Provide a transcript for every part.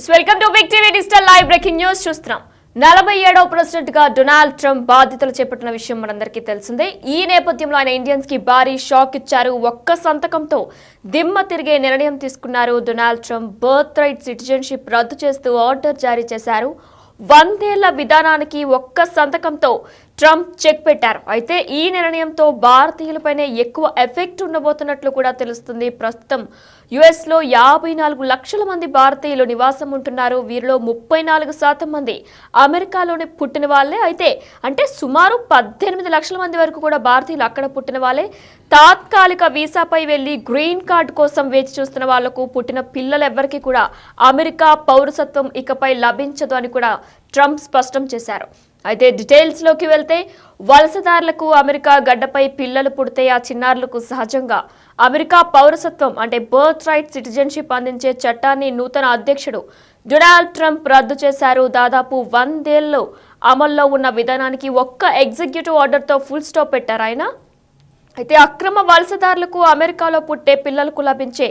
Welcome to Big TV digital live breaking news చూస్తున్నాం. 47వ president గా డొనాల్డ్ ట్రంప్ బాధ్యతలు చేపట్టిన విషయం మనందరికీ తెలిసిందే. ఈ నేపథ్యంలో ఆయన ఇండియన్స్ కి భారీ షాక్ ఇచ్చారు. ఒక్క సంతకంతో దిమ్మ తిరిగే నిర్ణయం తీసుకున్నారు. Donald Trump birth right citizenship రద్దు చేస్తూ ఆర్డర్ జారీ చేశారు. 100 ఏళ్ల విధానానికి ఒక్క సంతకంతో ట్రంప్ చెక్ పెట్టారు. అయితే ఈ నిర్ణయంతో భారతీయులపైనే ఎక్కువ ఎఫెక్ట్ ఉండబోతున్నట్లు కూడా తెలుస్తుంది. ప్రస్తుతం యుఎస్ లో 54 లక్షల మంది భారతీయులు నివాసం ఉంటున్నారు. వీరిలో 34% మంది అమెరికాలోనే పుట్టిన వాళ్ళే. అయితే అంటే సుమారు 18 లక్షల మంది వరకు కూడా భారతీయులు అక్కడ పుట్టిన వాళ్ళే. తాత్కాలిక వీసాపై వెళ్లి గ్రీన్ కార్డు కోసం వేచి చూస్తున్న వాళ్లకు పుట్టిన పిల్లలెవ్వరికీ కూడా అమెరికా పౌరసత్వం ఇకపై లభించదు అని కూడా ట్రంప్ స్పష్టం చేశారు. అయితే డీటెయిల్స్ లోకి వెళ్తే వలసదారులకు అమెరికా గడ్డపై పిల్లలు పుడితే ఆ చిన్నారులకు సహజంగా అమెరికా పౌరసత్వం అంటే బర్త్ రైట్ సిటిజన్షిప్ అందించే చట్టాన్ని నూతన అధ్యక్షుడు డొనాల్డ్ ట్రంప్ రద్దు చేశారు. దాదాపు 100 ఏళ్లు అమల్లో ఉన్న విధానానికి ఒక్క ఎగ్జిక్యూటివ్ ఆర్డర్తో ఫుల్ స్టాప్ పెట్టారు ఆయన. అయితే అక్రమ వలసదారులకు అమెరికాలో పుట్టే పిల్లలకు లభించే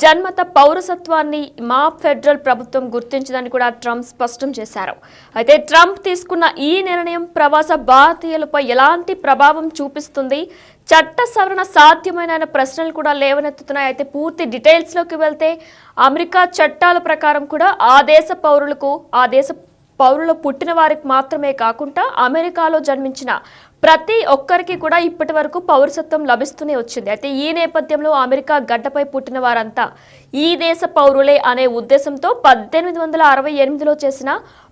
జన్మత పౌరసత్వాన్ని మా ఫెడరల్ ప్రభుత్వం గుర్తించదని కూడా ట్రంప్ స్పష్టం చేశారు. అయితే ట్రంప్ తీసుకున్న ఈ నిర్ణయం ప్రవాస భారతీయులపై ఎలాంటి ప్రభావం చూపిస్తుంది, చట్ట సవరణ సాధ్యమైన ప్రశ్నలు కూడా లేవనెత్తుతున్నాయి. అయితే పూర్తి డీటెయిల్స్ లోకి వెళ్తే అమెరికా చట్టాల ప్రకారం కూడా ఆ దేశ పౌరులు పుట్టిన వారికి మాత్రమే కాకుండా అమెరికాలో జన్మించిన ప్రతి ఒక్కరికి కూడా ఇప్పటి వరకు పౌరసత్వం లభిస్తూనే వచ్చింది. అయితే ఈ నేపథ్యంలో అమెరికా గడ్డపై పుట్టిన వారంతా ఈ దేశ పౌరులే అనే ఉద్దేశంతో 1868లో చేసిన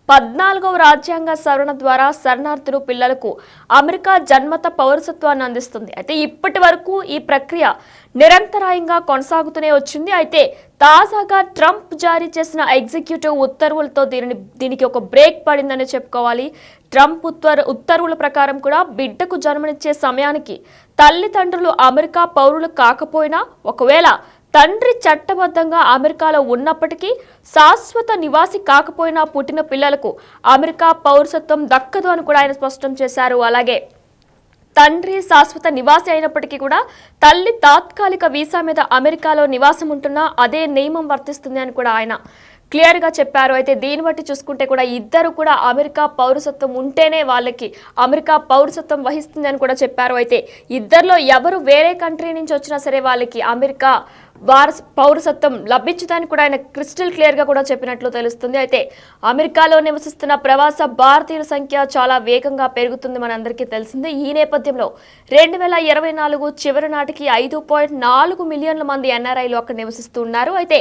14వ రాజ్యాంగ సవరణ ద్వారా శరణార్థులు పిల్లలకు అమెరికా జన్మత పౌరసత్వాన్ని అందిస్తుంది. అయితే ఇప్పటి వరకు ఈ ప్రక్రియ నిరంతరాయంగా కొనసాగుతూనే వచ్చింది. అయితే తాజాగా ట్రంప్ జారీ చేసిన ఎగ్జిక్యూటివ్ ఉత్తర్వులతో దీనికి ఒక బ్రేక్ పడిందని చెప్పుకోవాలి. ట్రంప్ ఉత్తర్వుల ప్రకారం కూడా బిడ్డకు జన్మనిచ్చే సమయానికి తల్లిదండ్రులు అమెరికా పౌరులు కాకపోయినా, ఒకవేళ తండ్రి చట్టబద్ధంగా అమెరికాలో ఉన్నప్పటికీ శాశ్వత నివాసి కాకపోయినా పుట్టిన పిల్లలకు అమెరికా పౌరసత్వం దక్కదు అని కూడా ఆయన స్పష్టం చేశారు. అలాగే తండ్రి శాశ్వత నివాసి అయినప్పటికీ కూడా తల్లి తాత్కాలిక వీసా మీద అమెరికాలో నివాసం ఉంటున్నా అదే నియమం వర్తిస్తుంది అని కూడా ఆయన క్లియర్ గా చెప్పారు. అయితే దీన్ని బట్టి చూసుకుంటే కూడా ఇద్దరు కూడా అమెరికా పౌరసత్వం ఉంటేనే వాళ్ళకి అమెరికా పౌరసత్వం వహిస్తుంది అని కూడా చెప్పారు. అయితే ఇద్దరిలో ఎవరు వేరే కంట్రీ నుంచి వచ్చినా సరే వాళ్ళకి అమెరికా పౌరసత్వం లభించదని కూడా ఆయన క్రిస్టల్ క్లియర్ గా కూడా చెప్పినట్లు తెలుస్తుంది. అయితే అమెరికాలో నివసిస్తున్న ప్రవాస భారతీయుల సంఖ్య చాలా వేగంగా పెరుగుతుంది, మనందరికీ తెలిసిందే. ఈ నేపథ్యంలో 2024 చివరి నాటికి 5.4 మిలియన్ల మంది ఎన్ఆర్ఐలు అక్కడ నివసిస్తున్నారు. అయితే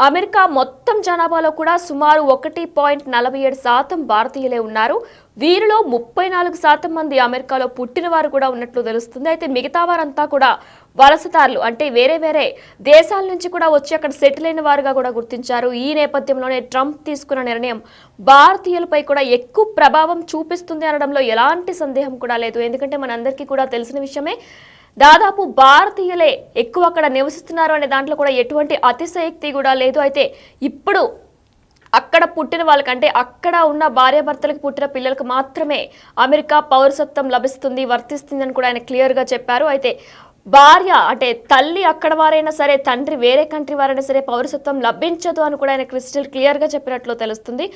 అమెరికా మొత్తం జనాభాలో కూడా సుమారు 1.47% భారతీయులే ఉన్నారు. వీరిలో 34% మంది అమెరికాలో పుట్టిన వారు కూడా ఉన్నట్లు తెలుస్తుంది. అయితే మిగతా వారంతా కూడా వలసదారులు, అంటే వేరే వేరే దేశాల నుంచి కూడా వచ్చి అక్కడ సెటిల్ అయిన వారుగా కూడా గుర్తించారు. ఈ నేపథ్యంలోనే ట్రంప్ తీసుకున్న నిర్ణయం భారతీయులపై కూడా ఎక్కువ ప్రభావం చూపిస్తుంది అనడంలో ఎలాంటి సందేహం కూడా లేదు. ఎందుకంటే మనందరికీ కూడా తెలిసిన విషయమే, దాదాపు భారతీయులే ఎక్కువ అక్కడ నివసిస్తున్నారు అనే దాంట్లో కూడా ఎటువంటి అతిశయోక్తి కూడా లేదు. అయితే ఇప్పుడు అక్కడ పుట్టిన వాళ్ళకంటే అక్కడ ఉన్న భార్యాభర్తలకు పుట్టిన పిల్లలకు మాత్రమే అమెరికా పౌరసత్వం వర్తిస్తుంది అని కూడా ఆయన క్లియర్గా చెప్పారు. అయితే భార్య అంటే తల్లి అక్కడ వారైనా సరే, తండ్రి వేరే కంట్రీ వారైనా సరే పౌరసత్వం లభించదు అని కూడా ఆయన క్రిస్టల్ క్లియర్గా చెప్పినట్లు తెలుస్తుంది.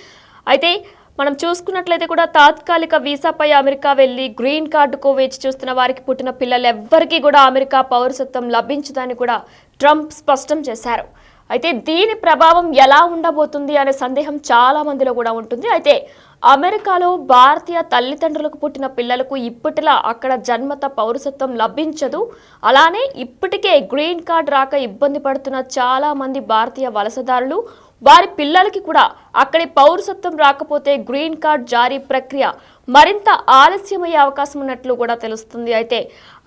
అయితే మనం చూసుకున్నట్లయితే కూడా తాత్కాలిక వీసాపై అమెరికా వెళ్లి గ్రీన్ కార్డుకు వేచి చూస్తున్న వారికి పుట్టిన పిల్లలెవ్వరికీ కూడా అమెరికా పౌరసత్వం లభించదని కూడా ట్రంప్ స్పష్టం చేశారు. అయితే దీని ప్రభావం ఎలా ఉండబోతుంది అనే సందేహం చాలా మందిలో కూడా ఉంటుంది. అయితే అమెరికాలో భారతీయ తల్లిదండ్రులకు పుట్టిన పిల్లలకు ఇప్పటిలా అక్కడ జన్మత పౌరసత్వం లభించదు. అలానే ఇప్పటికే గ్రీన్ కార్డు రాక ఇబ్బంది పడుతున్న చాలా మంది భారతీయ వలసదారులు, వారి పిల్లలకి కూడా అక్కడి పౌరసత్వం రాకపోతే గ్రీన్ కార్డ్ జారీ ప్రక్రియ మరింత ఆలస్యమయ్యే అవకాశం ఉన్నట్లు కూడా తెలుస్తుంది. అయితే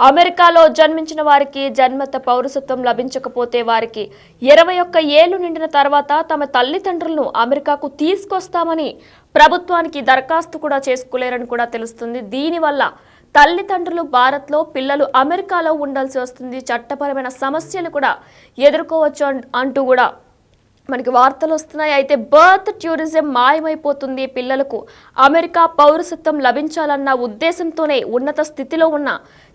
అమెరికాలో జన్మించిన వారికి జన్మత పౌరసత్వం లభించకపోతే వారికి 21 ఏళ్లు నిండిన తర్వాత తమ తల్లిదండ్రులను అమెరికాకు తీసుకొస్తామని ప్రభుత్వానికి దరఖాస్తు కూడా చేసుకోలేరని కూడా తెలుస్తుంది. దీనివల్ల తల్లిదండ్రులు భారత్లో, పిల్లలు అమెరికాలో ఉండాల్సి వస్తుంది, చట్టపరమైన సమస్యలు కూడా ఎదుర్కోవచ్చు అంటూ కూడా మనకి వార్తలు వస్తున్నాయి. అయితే బర్త్ టూరిజం మాయమైపోతుంది, పిల్లలకు అమెరికా పౌరసత్వం లభించాలన్న ఉద్దేశంతోనే ఉన్నత స్థితిలో ఉన్న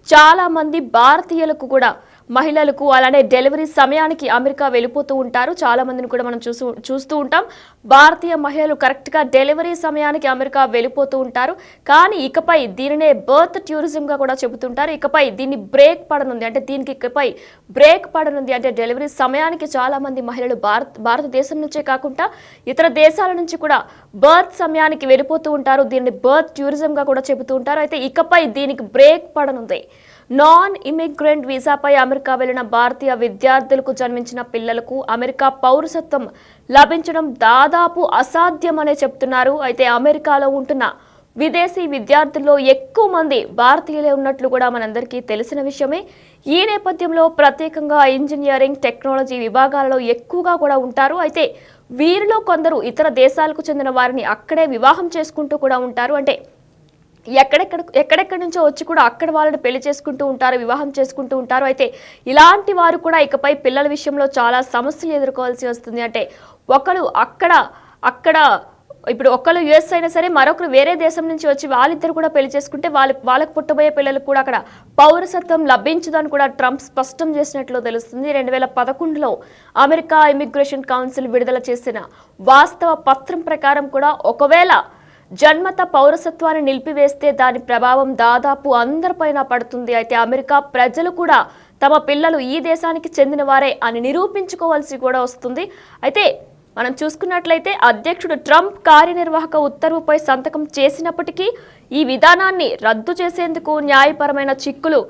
చాలా మంది భారతీయులకు కూడా మహిళలకు అలానే డెలివరీ సమయానికి అమెరికా వెళ్ళిపోతూ ఉంటారు. చాలా మందిని కూడా మనం చూస్తూ ఉంటాం. భారతీయ మహిళలు కరెక్ట్గా డెలివరీ సమయానికి అమెరికా వెళ్ళిపోతూ ఉంటారు. కానీ ఇకపై దీనినే బర్త్ టూరిజంగా కూడా చెబుతుంటారు. ఇకపై దీన్ని బ్రేక్ పడనుంది, అంటే దీనికి ఇకపై బ్రేక్ పడనుంది. అంటే డెలివరీ సమయానికి చాలా మంది మహిళలు భారతదేశం నుంచే కాకుండా ఇతర దేశాల నుంచి కూడా బర్త్ సమయానికి వెళ్ళిపోతూ ఉంటారు. దీన్ని బర్త్ టూరిజంగా కూడా చెబుతూ ఉంటారు. అయితే ఇకపై దీనికి బ్రేక్ పడనుంది. నాన్ ఇమిగ్రెంట్ వీసాపై అమెరికా వెళ్లిన భారతీయ విద్యార్థులకు జన్మించిన పిల్లలకు అమెరికా పౌరసత్వం లభించడం దాదాపు అసాధ్యమనే చెప్తున్నారు. అయితే అమెరికాలో ఉంటున్న విదేశీ విద్యార్థుల్లో ఎక్కువ మంది భారతీయులే ఉన్నట్లు కూడా మనందరికీ తెలిసిన విషయమే. ఈ నేపథ్యంలో ప్రత్యేకంగా ఇంజనీరింగ్, టెక్నాలజీ విభాగాలలో ఎక్కువగా కూడా ఉంటారు. అయితే వీరిలో కొందరు ఇతర దేశాలకు చెందిన వారిని అక్కడే వివాహం చేసుకుంటూ కూడా ఉంటారు. అంటే ఎక్కడెక్కడి నుంచో వచ్చి కూడా అక్కడ వాళ్ళని పెళ్లి చేసుకుంటూ ఉంటారు, వివాహం చేసుకుంటూ ఉంటారు. అయితే ఇలాంటి వారు కూడా ఇకపై పిల్లల విషయంలో చాలా సమస్యలు ఎదుర్కోవాల్సి వస్తుంది. అంటే ఒకరు అక్కడ ఇప్పుడు ఒకరు యుఎస్ అయినా సరే, మరొకరు వేరే దేశం నుంచి వచ్చి వాళ్ళిద్దరు కూడా పెళ్లి చేసుకుంటే వాళ్ళకు పుట్టబోయే పిల్లలకు కూడా అక్కడ పౌరసత్వం లభించదని కూడా ట్రంప్ స్పష్టం చేసినట్లు తెలుస్తుంది. 2011లో అమెరికా ఇమిగ్రేషన్ కౌన్సిల్ విడుదల చేసిన వాస్తవ పత్రం ప్రకారం కూడా ఒకవేళ జన్మత పౌరసత్వాన్ని నిలిపివేస్తే దాని ప్రభావం దాదాపు అందరిపైన పడుతుంది. అయితే అమెరికా ప్రజలు కూడా తమ పిల్లలు ఈ దేశానికి చెందిన వారే అని నిరూపించుకోవాల్సి కూడా వస్తుంది. అయితే మనం చూసుకున్నట్లయితే అధ్యక్షుడు ట్రంప్ కార్యనిర్వాహక ఉత్తర్వుపై సంతకం చేసినప్పటికీ ఈ విధానాన్ని రద్దు చేసేందుకు న్యాయపరమైన చిక్కులు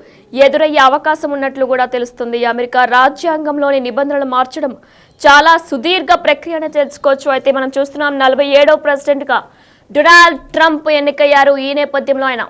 ఎదురయ్యే అవకాశం ఉన్నట్లు కూడా తెలుస్తుంది. అమెరికా రాజ్యాంగంలోని నిబంధనలు మార్చడం చాలా సుదీర్ఘ ప్రక్రియ అని తెలుసుకోవచ్చు. అయితే మనం చూస్తున్నాం 47వ ప్రెసిడెంట్గా డొనాల్డ్ ట్రంప్ ఎన్నికయ్యారు. ఈ నేపథ్యంలో ఆయన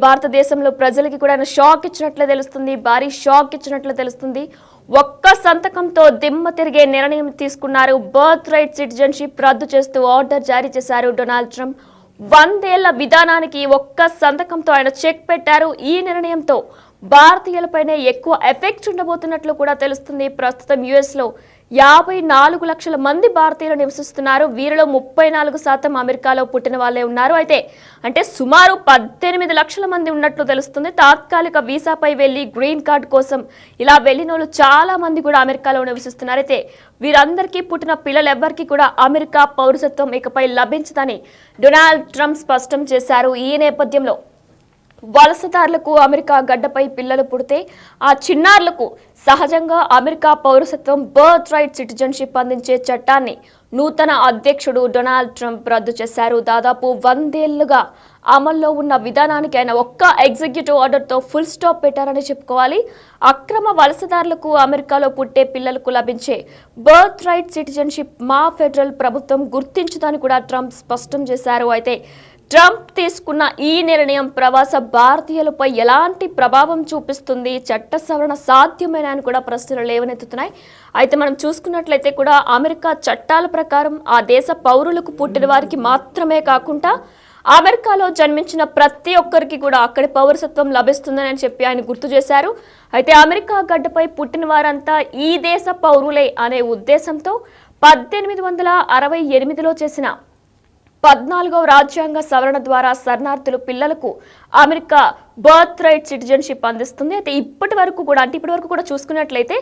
భారతదేశంలో ప్రజలకి కూడా ఆయన షాక్ ఇచ్చినట్లు తెలుస్తుంది, భారీ షాక్ ఇచ్చినట్లు తెలుస్తుంది. ఒక్క సంతకంతో దిమ్మ తిరిగే నిర్ణయం తీసుకున్నారు. బర్త్ రైట్ సిటిజన్షిప్ రద్దు చేస్తూ ఆర్డర్ జారీ చేశారు డొనాల్డ్ ట్రంప్. 100 ఏళ్ల విధానానికి ఒక్క సంతకంతో ఆయన చెక్ పెట్టారు. ఈ నిర్ణయంతో భారతీయులపైనే ఎక్కువ ఎఫెక్ట్స్ ఉండబోతున్నట్లు కూడా తెలుస్తుంది. ప్రస్తుతం యుఎస్లో 54 లక్షల మంది భారతీయులు నివసిస్తున్నారు. వీరిలో 34% అమెరికాలో పుట్టిన వాళ్ళే ఉన్నారు. అంటే సుమారు 18 లక్షల మంది ఉన్నట్లు తెలుస్తుంది. తాత్కాలిక వీసాపై వెళ్లి గ్రీన్ కార్డ్ కోసం ఇలా వెళ్లిన వాళ్ళు చాలా మంది కూడా అమెరికాలో నివసిస్తున్నారు. అయితే వీరందరికీ పుట్టిన పిల్లలెవ్వరికీ కూడా అమెరికా పౌరసత్వం ఇకపై లభించదని డొనాల్డ్ ట్రంప్ స్పష్టం చేశారు. ఈ నేపథ్యంలో వలసదారులకు అమెరికా గడ్డపై పిల్లలు పుడితే ఆ చిన్నారులకు సహజంగా అమెరికా పౌరసత్వం బర్త్ రైట్ సిటిజన్షిప్ అందించే చట్టాన్ని నూతన అధ్యక్షుడు డొనాల్డ్ ట్రంప్ రద్దు చేశారు. దాదాపు 100 ఏళ్లుగా అమల్లో ఉన్న విధానానికి ఆయన ఒక్క ఎగ్జిక్యూటివ్ ఆర్డర్తో ఫుల్ స్టాప్ పెట్టారని చెప్పుకోవాలి. అక్రమ వలసదారులకు అమెరికాలో పుట్టే పిల్లలకు లభించే బర్త్ రైట్ సిటిజన్షిప్ మా ఫెడరల్ ప్రభుత్వం గుర్తించదని కూడా ట్రంప్ స్పష్టం చేశారు. అయితే ట్రంప్ తీసుకున్న ఈ నిర్ణయం ప్రవాస భారతీయులపై ఎలాంటి ప్రభావం చూపిస్తుంది, చట్ట సవరణ సాధ్యమేనా అని కూడా ప్రశ్నలు లేవనెత్తుతున్నాయి. అయితే మనం చూసుకున్నట్లయితే కూడా అమెరికా చట్టాల ప్రకారం ఆ దేశ పౌరులకు పుట్టిన వారికి మాత్రమే కాకుండా అమెరికాలో జన్మించిన ప్రతి ఒక్కరికి కూడా అక్కడి పౌరసత్వం లభిస్తుందని చెప్పి ఆయన గుర్తు చేశారు. అయితే అమెరికా గడ్డపై పుట్టిన వారంతా ఈ దేశ పౌరులే అనే ఉద్దేశంతో 1868లో చేసిన 14వ రాజ్యాంగ సవరణ ద్వారా శరణార్థులు పిల్లలకు అమెరికా బర్త్ రైట్ సిటిజన్షిప్ అందిస్తుంది. అయితే ఇప్పటి వరకు కూడా చూసుకున్నట్లయితే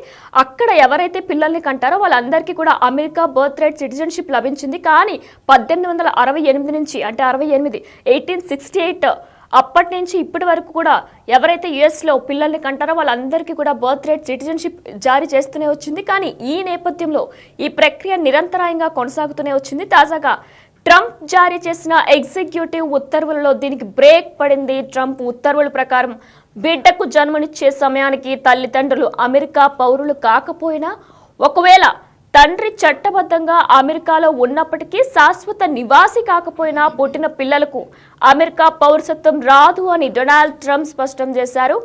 అక్కడ ఎవరైతే పిల్లల్ని కంటారో వాళ్ళందరికీ కూడా అమెరికా బర్త్ రైట్ సిటిజన్షిప్ లభించింది. కానీ 1868 నుంచి, అంటే 1868 అప్పటి నుంచి ఇప్పటి వరకు కూడా ఎవరైతే యుఎస్లో పిల్లల్ని కంటారో వాళ్ళందరికీ కూడా బర్త్ రైట్ సిటిజన్షిప్ జారీ చేస్తూనే వచ్చింది. కానీ ఈ నేపథ్యంలో ఈ ప్రక్రియ నిరంతరాయంగా కొనసాగుతూనే వచ్చింది. తాజాగా ట్రంప్ జారీ చేసిన ఎగ్జిక్యూటివ్ ఉత్తర్వులలో దీనికి బ్రేక్ పడింది. ట్రంప్ ఉత్తర్వుల ప్రకారం బిడ్డకు జన్మనిచ్చే సమయానికి తల్లిదండ్రులు అమెరికా పౌరులు కాకపోయినా, ఒకవేళ తండ్రి చట్టబద్ధంగా అమెరికాలో ఉన్నప్పటికీ శాశ్వత నివాసి కాకపోయినా పుట్టిన పిల్లలకు అమెరికా పౌరసత్వం రాదు అని డొనాల్డ్ ట్రంప్ స్పష్టం చేశారు.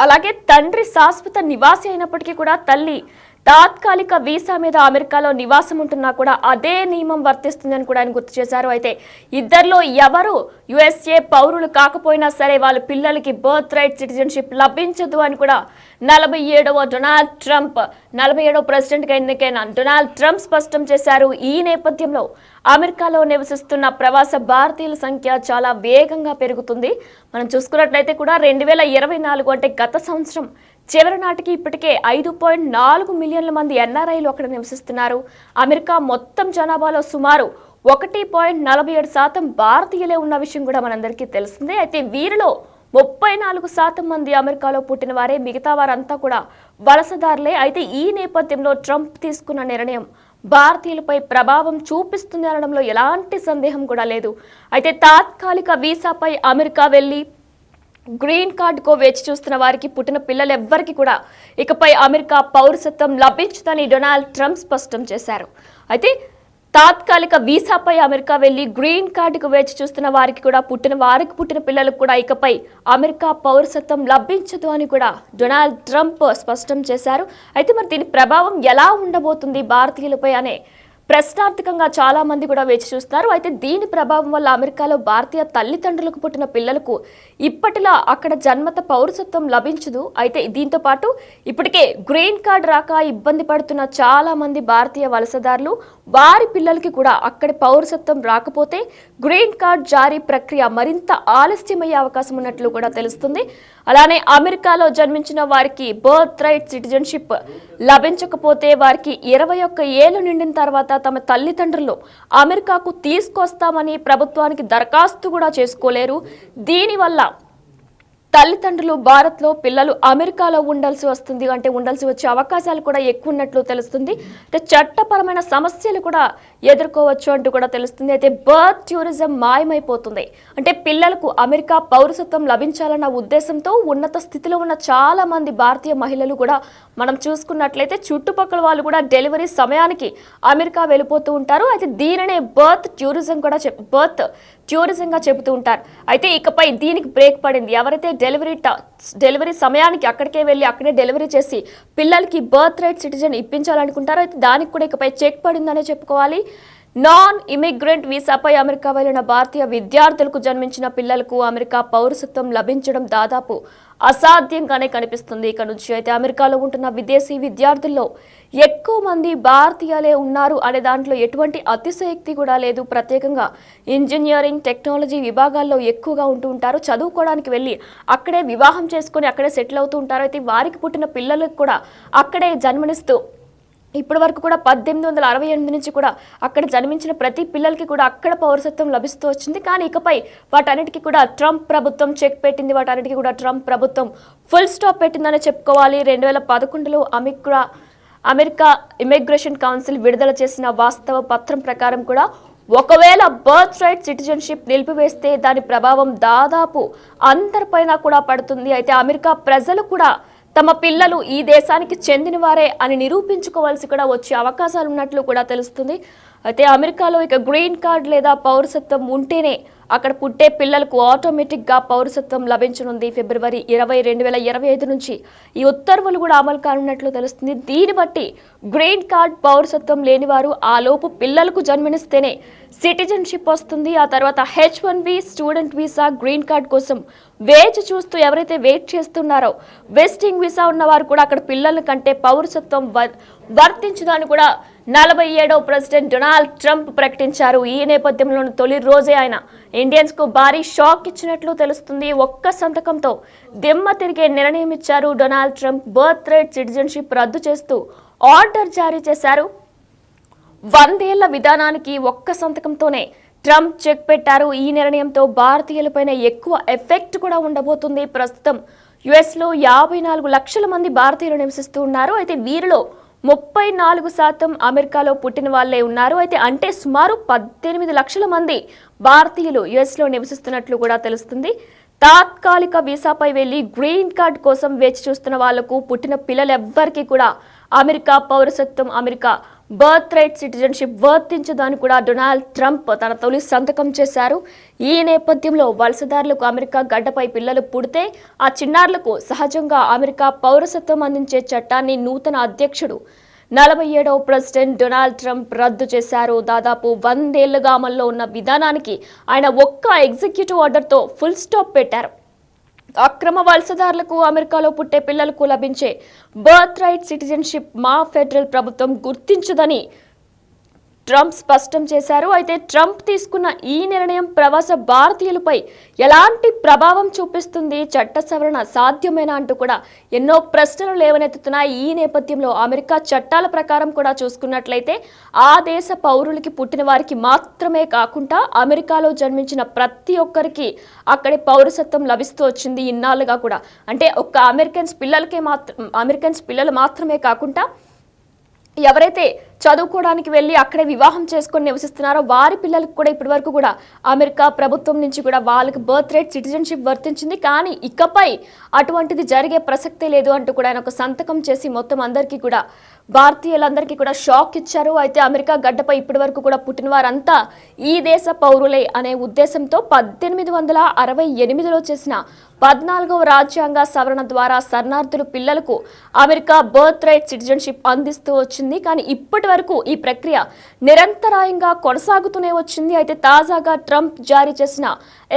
అలాగే తండ్రి శాశ్వత నివాసి అయినప్పటికీ కూడా తల్లి తాత్కాలిక వీసా మీద అమెరికాలో నివాసం ఉంటున్నా కూడా అదే నియమం వర్తిస్తుందని కూడా ఆయన గుర్తు చేశారు. అయితే ఇద్దరిలో ఎవరు యుఎస్ఏ పౌరులు కాకపోయినా సరే వాళ్ళ పిల్లలకి బర్త్ రైట్ సిటిజన్షిప్ లభించదు అని కూడా 47వ ప్రెసిడెంట్గా ఎన్నికైన డొనాల్డ్ ట్రంప్ స్పష్టం చేశారు. ఈ నేపథ్యంలో అమెరికాలో నివసిస్తున్న ప్రవాస భారతీయుల సంఖ్య చాలా వేగంగా పెరుగుతుంది. మనం చూసుకున్నట్లయితే కూడా 2024 అంటే గత సంవత్సరం చివరి నాటికి ఇప్పటికే 5.4 మిలియన్ల మంది ఎన్ఆర్ఐలు అక్కడ నివసిస్తున్నారు. అమెరికా మొత్తం జనాభాలో సుమారు 1.47% భారతీయులే ఉన్న విషయం కూడా మనందరికీ తెలిసిందే. అయితే వీరిలో 34% మంది అమెరికాలో పుట్టిన వారే, మిగతా వారంతా కూడా వలసదారులే. అయితే ఈ నేపథ్యంలో ట్రంప్ తీసుకున్న నిర్ణయం భారతీయులపై ప్రభావం చూపిస్తుంది అనడంలో ఎలాంటి సందేహం కూడా లేదు. అయితే తాత్కాలిక వీసాపై అమెరికా వెళ్లి గ్రీన్ కార్డుకో వేచి చూస్తున్న వారికి, పుట్టిన పిల్లలెవ్వరికి కూడా ఇకపై అమెరికా పౌరసత్వం లభించదని డొనాల్డ్ ట్రంప్ స్పష్టం చేశారు. అయితే తాత్కాలిక వీసాపై అమెరికా వెళ్లి గ్రీన్ కార్డుకు వేచి చూస్తున్న వారికి కూడా, పుట్టిన పిల్లలకు కూడా ఇకపై అమెరికా పౌరసత్వం లభించదు అని కూడా డొనాల్డ్ ట్రంప్ స్పష్టం చేశారు. అయితే మరి దీని ప్రభావం ఎలా ఉండబోతుంది భారతీయులపై అనే ప్రశ్నార్థకంగా చాలా మంది కూడా వేచి చూస్తారు. అయితే దీని ప్రభావం వల్ల అమెరికాలో భారతీయ తల్లిదండ్రులకు పుట్టిన పిల్లలకు ఇప్పటిలా అక్కడ జన్మత పౌరసత్వం లభించదు. అయితే దీంతో పాటు ఇప్పటికే గ్రీన్ కార్డ్ రాక ఇబ్బంది పడుతున్న చాలా మంది భారతీయ వలసదారులు, వారి పిల్లలకి కూడా అక్కడి పౌరసత్వం రాకపోతే గ్రీన్ కార్డ్ జారీ ప్రక్రియ మరింత ఆలస్యమయ్యే అవకాశం ఉన్నట్లు కూడా తెలుస్తుంది. అలానే అమెరికాలో జన్మించిన వారికి బర్త్ రైట్ సిటిజన్షిప్ లభించకపోతే వారికి 21 ఏళ్లు నిండిన తర్వాత తమ తల్లిదండ్రులు అమెరికాకు తీసుకొస్తామని ప్రభుత్వానికి దరఖాస్తు కూడా చేసుకోలేరు. దీనివల్ల తల్లిదండ్రులు భారత్లో, పిల్లలు అమెరికాలో ఉండాల్సి వస్తుంది. అంటే ఉండాల్సి వచ్చే అవకాశాలు కూడా ఎక్కువ ఉన్నట్లు తెలుస్తుంది. అంటే చట్టపరమైన సమస్యలు కూడా ఎదుర్కోవచ్చు అంటూ కూడా తెలుస్తుంది. అయితే బర్త్ టూరిజం మాయమైపోతుంది. అంటే పిల్లలకు అమెరికా పౌరసత్వం లభించాలన్న ఉద్దేశంతో ఉన్నత స్థితిలో ఉన్న చాలా మంది భారతీయ మహిళలు కూడా మనం చూసుకున్నట్లయితే చుట్టుపక్కల వాళ్ళు కూడా డెలివరీ సమయానికి అమెరికా వెళ్ళిపోతూ ఉంటారు. అయితే దీనినే బర్త్ టూరిజంగా చెబుతూ ఉంటారు. అయితే ఇకపై దీనికి బ్రేక్ పడింది. ఎవరైతే డెలివరీ సమయానికి అక్కడికే వెళ్ళి అక్కడే డెలివరీ చేసి పిల్లలకి బర్త్ రైట్ సిటిజన్ ఇప్పించాలనుకుంటారో, అయితే దానికి కూడా ఇకపై చెక్ పడిందనే చెప్పుకోవాలి. నాన్ ఇమిగ్రెంట్ వీసాపై అమెరికా వెళ్లిన భారతీయ విద్యార్థులకు జన్మించిన పిల్లలకు అమెరికా పౌరసత్వం లభించడం దాదాపు అసాధ్యంగానే కనిపిస్తుంది. ఇక నుంచి అయితే అమెరికాలో ఉంటున్న విదేశీ విద్యార్థుల్లో ఎక్కువ మంది భారతీయులే ఉన్నారు అనే దాంట్లో ఎటువంటి అతిశయోక్తి కూడా లేదు. ప్రత్యేకంగా ఇంజనీరింగ్, టెక్నాలజీ విభాగాల్లో ఎక్కువగా ఉంటూ ఉంటారు. చదువుకోవడానికి వెళ్ళి అక్కడే వివాహం చేసుకుని అక్కడే సెటిల్ అవుతూ ఉంటారు. అయితే వారికి పుట్టిన పిల్లలకు కూడా అక్కడే జన్మనిస్తూ ఇప్పటి వరకు కూడా 1868 నుంచి కూడా అక్కడ జన్మించిన ప్రతి పిల్లలకి కూడా అక్కడ పౌరసత్వం లభిస్తూ వచ్చింది. కానీ ఇకపై వాటన్నిటికీ కూడా ట్రంప్ ప్రభుత్వం చెక్ పెట్టింది. వాటన్నిటికీ కూడా ట్రంప్ ప్రభుత్వం ఫుల్ స్టాప్ పెట్టిందని చెప్పుకోవాలి. 2011లో అమెరికా ఇమిగ్రేషన్ కౌన్సిల్ విడుదల చేసిన వాస్తవ పత్రం ప్రకారం కూడా ఒకవేళ బర్త్ రైట్ సిటిజన్షిప్ నిలిపివేస్తే దాని ప్రభావం దాదాపు అందరిపైన కూడా పడుతుంది. అయితే అమెరికా ప్రజలు కూడా తమ పిల్లలు ఈ దేశానికి చెందిన వారే అని నిరూపించుకోవాల్సి కూడా వచ్చే అవకాశాలు ఉన్నట్లు కూడా తెలుస్తుంది. అయితే అమెరికాలో ఇక గ్రీన్ కార్డ్ లేదా పౌరసత్వం ఉంటేనే అక్కడ పుట్టే పిల్లలకు ఆటోమేటిక్గా పౌరసత్వం లభించనుంది. ఫిబ్రవరి 20, 2025 నుంచి ఈ ఉత్తర్వులు కూడా అమలు కానున్నట్లు తెలుస్తుంది. దీన్ని బట్టి గ్రీన్ కార్డ్ పౌరసత్వం లేనివారు ఆ లోపు పిల్లలకు జన్మనిస్తేనే సిటిజన్షిప్ వస్తుంది. ఆ తర్వాత H1B student visa, green card కోసం వేచి చూస్తూ ఎవరైతే వెయిట్ చేస్తున్నారో, వెస్టింగ్ వీసా ఉన్నవారు కూడా అక్కడ పిల్లల కంటే పౌరసత్వం వర్తించదని కూడా 47వ ప్రెసిడెంట్ డొనాల్డ్ ట్రంప్ ప్రకటించారు. ఈ నేపథ్యంలో తొలి రోజే ఆయన ఇండియన్స్ కు భారీ షాక్ ఇచ్చినట్లు తెలుస్తుంది. ఒక్క సంతకంతో దిమ్మ తిరిగే నిర్ణయం ఇచ్చారు Donald Trump. Birth right citizenship రద్దు చేస్తూ ఆర్డర్ జారీ చేశారు. 100 ఏళ్ల విధానానికి ఒక్క సంతకంతోనే ట్రంప్ చెక్ పెట్టారు. ఈ నిర్ణయంతో భారతీయులపైన ఎక్కువ ఎఫెక్ట్ కూడా ఉండబోతుంది. ప్రస్తుతం యుఎస్లో 54 లక్షల మంది భారతీయులు నివసిస్తూ ఉన్నారు. అయితే వీరిలో 34% అమెరికాలో పుట్టిన వాళ్లే ఉన్నారు. అయితే అంటే సుమారు 18 లక్షల మంది భారతీయులు యుఎస్లో నివసిస్తున్నట్లు కూడా తెలుస్తుంది. తాత్కాలిక వీసాపై వెళ్లి గ్రీన్ కార్డ్ కోసం వేచి చూస్తున్న వాళ్లకు, పుట్టిన పిల్లలెవ్వరికీ కూడా అమెరికా పౌరసత్వం, అమెరికా బర్త్ రైట్ సిటిజన్షిప్ వర్తించదని కూడా డొనాల్డ్ ట్రంప్ తన తొలి సంతకం చేశారు. ఈ నేపథ్యంలో వలసదారులకు అమెరికా గడ్డపై పిల్లలు పుడితే ఆ చిన్నారులకు సహజంగా అమెరికా పౌరసత్వం అందించే చట్టాన్ని నూతన అధ్యక్షుడు 47వ ప్రెసిడెంట్ డొనాల్డ్ ట్రంప్ రద్దు చేశారు. దాదాపు 100 ఏళ్లుగా అమల్లో ఉన్న విధానానికి ఆయన ఒక్క ఎగ్జిక్యూటివ్ ఆర్డర్తో ఫుల్ స్టాప్ పెట్టారు. అక్రమ వలసదారులకు, అమెరికాలో పుట్టే పిల్లలకు లభించే బర్త్ రైట్ సిటిజన్షిప్ మా ఫెడరల్ ప్రభుత్వం గుర్తించదని ట్రంప్ స్పష్టం చేశారు. అయితే ట్రంప్ తీసుకున్న ఈ నిర్ణయం ప్రవాస భారతీయులపై ఎలాంటి ప్రభావం చూపిస్తుంది, చట్ట సవరణ సాధ్యమేనా అంటూ కూడా ఎన్నో ప్రశ్నలు లేవనెత్తుతున్నాయి. ఈ నేపథ్యంలో అమెరికా చట్టాల ప్రకారం కూడా చూసుకున్నట్లయితే ఆ దేశ పౌరులకి పుట్టిన వారికి మాత్రమే కాకుండా అమెరికాలో జన్మించిన ప్రతి ఒక్కరికి అక్కడి పౌరసత్వం లభిస్తూ వచ్చింది ఇన్నాళ్ళుగా కూడా. అంటే ఒక్క అమెరికన్స్ పిల్లలు మాత్రమే కాకుండా ఎవరైతే చదువుకోవడానికి వెళ్ళి అక్కడే వివాహం చేసుకొని నివసిస్తున్నారో వారి పిల్లలకు కూడా ఇప్పటి వరకు కూడా అమెరికా ప్రభుత్వం నుంచి కూడా వాళ్ళకి బర్త్ రైట్ సిటిజన్షిప్ వర్తించింది. కానీ ఇకపై అటువంటిది జరిగే ప్రసక్తే లేదు అంటూ కూడా ఆయన ఒక సంతకం చేసి మొత్తం అందరికీ కూడా భారతీయులందరికీ కూడా షాక్ ఇచ్చారు. అయితే అమెరికా గడ్డపై ఇప్పటి వరకు కూడా పుట్టిన వారంతా ఈ దేశ పౌరులే అనే ఉద్దేశంతో 1868లో చేసిన 14వ రాజ్యాంగ సవరణ ద్వారా శరణార్థుల పిల్లలకు అమెరికా బర్త్ రైట్ సిటిజన్షిప్ అందిస్తూ వచ్చింది. కానీ ఇప్పటి వరకు ఈ ప్రక్రియ నిరంతరాయంగా కొనసాగుతూనే వచ్చింది. అయితే తాజాగా ట్రంప్ జారీ చేసిన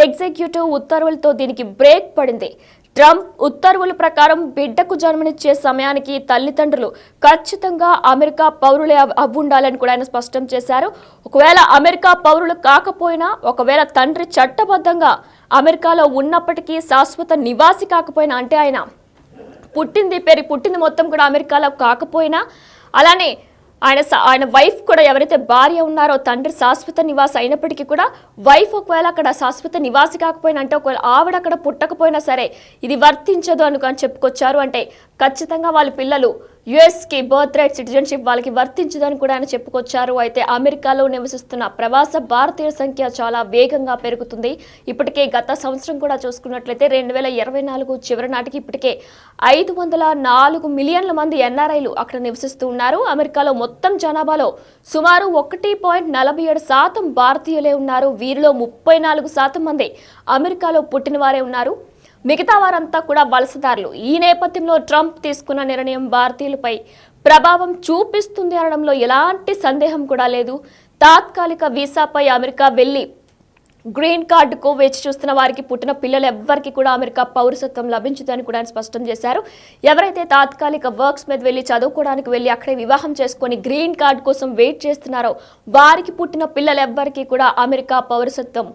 ఎగ్జిక్యూటివ్ ఉత్తర్వులతో దీనికి బ్రేక్ పడింది. ట్రంప్ ఉత్తర్వుల ప్రకారం బిడ్డకు జన్మనిచ్చే సమయానికి తల్లిదండ్రులు ఖచ్చితంగా అమెరికా పౌరులే అవ్వుండాలని కూడా ఆయన స్పష్టం చేశారు. ఒకవేళ అమెరికా పౌరులు కాకపోయినా, ఒకవేళ తండ్రి చట్టబద్ధంగా అమెరికాలో ఉన్నప్పటికీ శాశ్వత నివాసి కాకపోయినా, అంటే ఆయన పుట్టింది మొత్తం కూడా అమెరికాలో కాకపోయినా, అలానే ఆయన వైఫ్ కూడా ఎవరైతే భార్య ఉన్నారో తండ్రి శాశ్వత నివాసి అయినప్పటికీ కూడా వైఫ్ ఒకవేళ అక్కడ శాశ్వత నివాసి కాకపోయినా, అంటే ఒకవేళ ఆవిడ అక్కడ పుట్టకపోయినా సరే ఇది వర్తించదు అని చెప్పుకొచ్చారు. అంటే ఖచ్చితంగా వాళ్ళ పిల్లలు యుఎస్కి బర్త్ రైట్ సిటిజన్షిప్ వాళ్ళకి వర్తించదని కూడా ఆయన చెప్పుకొచ్చారు. అయితే అమెరికాలో నివసిస్తున్న ప్రవాస భారతీయుల సంఖ్య చాలా వేగంగా పెరుగుతుంది. ఇప్పటికే గత సంవత్సరం కూడా చూసుకున్నట్లయితే 2024 చివరి నాటికి ఇప్పటికే 504 మిలియన్ల మంది ఎన్ఆర్ఐలు అక్కడ నివసిస్తూ ఉన్నారు. అమెరికాలో మొత్తం జనాభాలో సుమారు 1.47% భారతీయులే ఉన్నారు. వీరిలో 34% మంది అమెరికాలో పుట్టిన వారే ఉన్నారు. మిగతా వారంతా కూడా వలసదారులు. ఈ నేపథ్యంలో ట్రంప్ తీసుకున్న నిర్ణయం భారతీయులపై ప్రభావం చూపిస్తుంది అనడంలో ఎలాంటి సందేహం కూడా లేదు. తాత్కాలిక వీసాపై అమెరికా వెళ్లి గ్రీన్ కార్డుకు వేచి చూస్తున్న వారికి పుట్టిన పిల్లలు ఎవ్వరికి కూడా అమెరికా పౌరసత్వం లభించదని కూడా ఆయన స్పష్టం చేశారు. ఎవరైతే తాత్కాలిక వర్క్స్ మీద వెళ్ళి చదువుకోవడానికి వెళ్ళి అక్కడే వివాహం చేసుకొని గ్రీన్ కార్డు కోసం వెయిట్ చేస్తున్నారో వారికి పుట్టిన పిల్లలు ఎవ్వరికి కూడా అమెరికా పౌరసత్వం,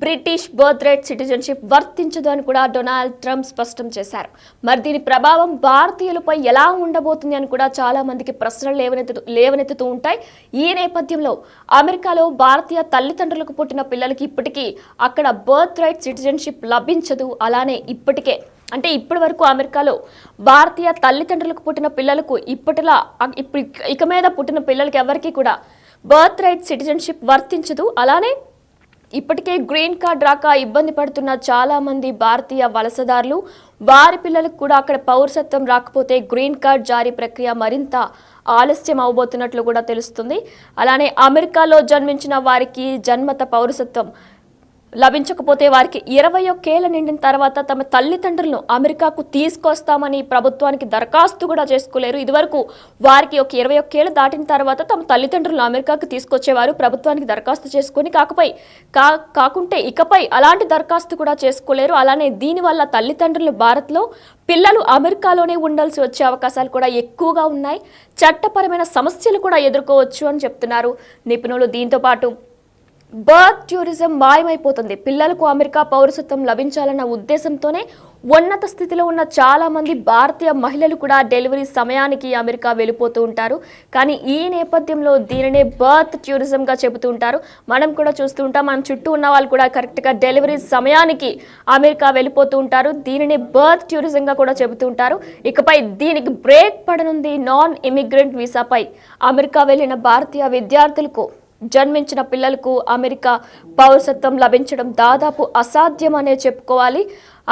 బ్రిటిష్ బర్త్ రైట్ సిటిజన్షిప్ వర్తించదు అని కూడా డొనాల్డ్ ట్రంప్ స్పష్టం చేశారు. మరి దీని ప్రభావం భారతీయులపై ఎలా ఉండబోతుంది అని కూడా చాలా మందికి ప్రశ్నలు లేవనెత్తుతూ ఉంటాయి. ఈ నేపథ్యంలో అమెరికాలో భారతీయ తల్లిదండ్రులకు పుట్టిన పిల్లలకి ఇప్పటికీ అక్కడ బర్త్ రైట్ సిటిజన్షిప్ లభించదు. అలానే ఇప్పటి వరకు అమెరికాలో భారతీయ తల్లిదండ్రులకు పుట్టిన పిల్లలకు ఇక మీద పుట్టిన పిల్లలకి ఎవరికి కూడా బర్త్ రైట్ సిటిజన్షిప్ వర్తించదు. అలానే ఇప్పటికే గ్రీన్ కార్డ్ రాక ఇబ్బంది పడుతున్న చాలా మంది భారతీయ వలసదారులు, వారి పిల్లలకు కూడా అక్కడ పౌరసత్వం రాకపోతే గ్రీన్ కార్డ్ జారీ ప్రక్రియ మరింత ఆలస్యం అవబోతున్నట్లు కూడా తెలుస్తుంది. అలానే అమెరికాలో జన్మించిన వారికి జన్మత పౌరసత్వం లభించకపోతే వారికి 21 ఏళ్ల నిండిన తర్వాత తమ తల్లిదండ్రులను అమెరికాకు తీసుకొస్తామని ప్రభుత్వానికి దరఖాస్తు కూడా చేసుకోలేరు. ఇదివరకు వారికి ఒక 21 ఏళ్లు దాటిన తర్వాత తమ తల్లిదండ్రులను అమెరికాకు తీసుకొచ్చేవారు ప్రభుత్వానికి దరఖాస్తు చేసుకుని. కాకుంటే ఇకపై అలాంటి దరఖాస్తు కూడా చేసుకోలేరు. అలానే దీనివల్ల తల్లిదండ్రులు భారత్లో, పిల్లలు అమెరికాలోనే ఉండాల్సి వచ్చే అవకాశాలు కూడా ఎక్కువగా ఉన్నాయి. చట్టపరమైన సమస్యలు కూడా ఎదుర్కోవచ్చు అని చెప్తున్నారు నిపుణులు. దీంతో పాటు బర్త్ టూరిజం మాయమైపోతుంది. పిల్లలకు అమెరికా పౌరసత్వం లభించాలన్న ఉద్దేశంతోనే ఉన్నత స్థితిలో ఉన్న చాలా మంది భారతీయ మహిళలు కూడా డెలివరీ సమయానికి అమెరికా వెళ్ళిపోతూ ఉంటారు. కానీ ఈ నేపథ్యంలో దీనినే బర్త్ టూరిజంగా చెబుతూ ఉంటారు. మనం కూడా చూస్తూ ఉంటాం, మనం చుట్టూ ఉన్న వాళ్ళు కూడా కరెక్ట్గా డెలివరీ సమయానికి అమెరికా వెళ్ళిపోతూ ఉంటారు. దీనిని బర్త్ టూరిజంగా కూడా చెబుతూ ఉంటారు. ఇకపై దీనికి బ్రేక్ పడనుంది. నాన్ ఇమిగ్రెంట్ వీసాపై అమెరికా వెళ్ళిన భారతీయ విద్యార్థులకు జన్మించిన పిల్లలకు అమెరికా పౌరసత్వం లభించడం దాదాపు అసాధ్యమనే చెప్పుకోవాలి.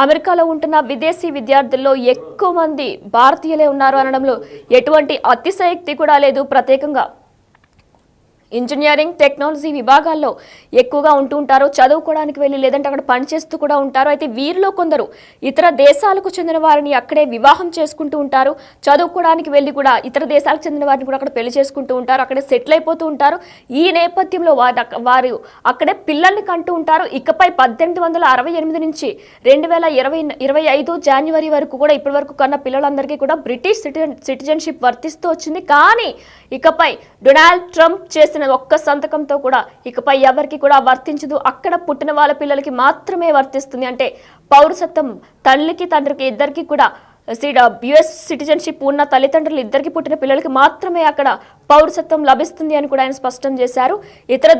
అమెరికాలో ఉంటున్న విదేశీ విద్యార్థుల్లో ఎక్కువ మంది భారతీయులే ఉన్నారు అనడంలో ఎటువంటి అతిశయోక్తి కూడా లేదు. ప్రత్యేకంగా ఇంజనీరింగ్ టెక్నాలజీ విభాగాల్లో ఎక్కువగా ఉంటూ ఉంటారు, చదువుకోవడానికి వెళ్ళి లేదంటే అక్కడ పనిచేస్తూ కూడా ఉంటారు. అయితే వీరిలో కొందరు ఇతర దేశాలకు చెందిన వారిని అక్కడే వివాహం చేసుకుంటూ ఉంటారు, చదువుకోవడానికి వెళ్ళి కూడా ఇతర దేశాలకు చెందిన వారిని కూడా అక్కడ పెళ్లి చేసుకుంటూ ఉంటారు, అక్కడే సెటిల్ అయిపోతూ ఉంటారు. ఈ నేపథ్యంలో వారు అక్కడే పిల్లల్ని కంటూ ఉంటారు. ఇకపై 1868 నుంచి 2025 జనవరి వరకు కూడా ఇప్పటి వరకు కన్న పిల్లలందరికీ కూడా బ్రిటిష్ సిటిజన్షిప్ వర్తిస్తూ వచ్చింది. కానీ ఇకపై డొనాల్డ్ ట్రంప్ చేసిన ఒక్క సంతకంతో కూడా ఇకపై ఎవరికి కూడా వర్తించదు. అక్కడ పుట్టిన వాళ్ళ పిల్లలకి మాత్రమే వర్తిస్తుంది. అంటే పౌరసత్వం తల్లికి తండ్రికి ఇద్దరికి కూడా యుఎస్ సిటిజన్షిప్ ఉన్న తల్లిదండ్రులు ఇద్దరికి పుట్టిన పిల్లలకి మాత్రమే అక్కడ పౌరసత్వం లభిస్తుంది అని కూడా ఆయన స్పష్టం చేశారు. ఇతర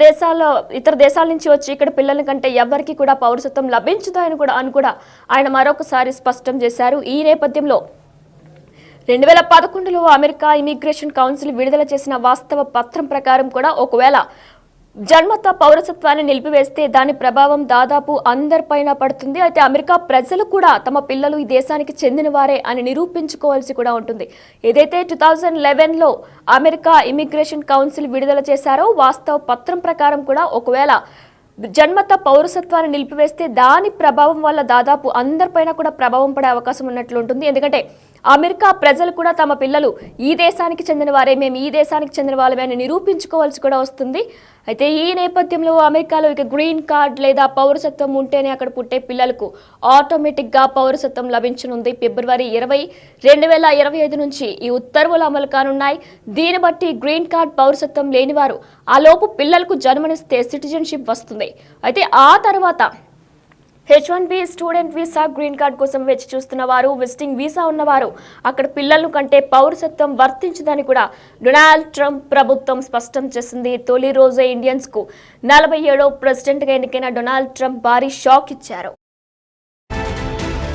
దేశాల నుంచి వచ్చి ఇక్కడ పిల్లల కంటే ఎవరికి కూడా పౌరసత్వం లభించదు అని కూడా ఆయన మరొకసారి స్పష్టం చేశారు. ఈ నేపథ్యంలో 2011లో అమెరికా ఇమిగ్రేషన్ కౌన్సిల్ విడుదల చేసిన వాస్తవ పత్రం ప్రకారం కూడా ఒకవేళ జన్మత పౌరసత్వాన్ని నిలిపివేస్తే దాని ప్రభావం దాదాపు అందరిపైన పడుతుంది. అయితే అమెరికా ప్రజలు కూడా తమ పిల్లలు ఈ దేశానికి చెందిన వారే అని నిరూపించుకోవాల్సి కూడా ఉంటుంది. ఏదైతే 2011లో అమెరికా ఇమిగ్రేషన్ కౌన్సిల్ విడుదల చేశారో వాస్తవ పత్రం ప్రకారం కూడా ఒకవేళ జన్మత పౌరసత్వాన్ని నిలిపివేస్తే దాని ప్రభావం వల్ల దాదాపు అందరిపైన కూడా ప్రభావం పడే అవకాశం ఉన్నట్లు ఉంటుంది. ఎందుకంటే అమెరికా ప్రజలు కూడా తమ పిల్లలు ఈ దేశానికి చెందిన వారే, మేము ఈ దేశానికి చెందిన వాళ్ళమే అని నిరూపించుకోవాల్సి కూడా వస్తుంది. అయితే ఈ నేపథ్యంలో అమెరికాలో ఇక గ్రీన్ కార్డ్ లేదా పౌరసత్వం ఉంటేనే అక్కడ పుట్టే పిల్లలకు ఆటోమేటిక్గా పౌరసత్వం లభించనుంది. ఫిబ్రవరి 20, 2025 నుంచి ఈ ఉత్తర్వులు అమలు కానున్నాయి. దీన్ని బట్టి గ్రీన్ కార్డ్ పౌరసత్వం లేనివారు ఆ లోపు పిల్లలకు జన్మనిస్తే సిటిజన్షిప్ వస్తుంది. అయితే ఆ తర్వాత H1B student visa, green card కోసం వేచి చూస్తున్న వారు, విజిటింగ్ వీసా ఉన్నవారు అక్కడ పిల్లలను కంటే పౌరసత్వం వర్తించదని కూడా డొనాల్డ్ ట్రంప్ ప్రభుత్వం స్పష్టం చేసింది. తొలి రోజే ఇండియన్స్ కు 47వ ప్రెసిడెంట్ గా ఎన్నికైన డొనాల్డ్ ట్రంప్ భారీ షాక్ ఇచ్చారు.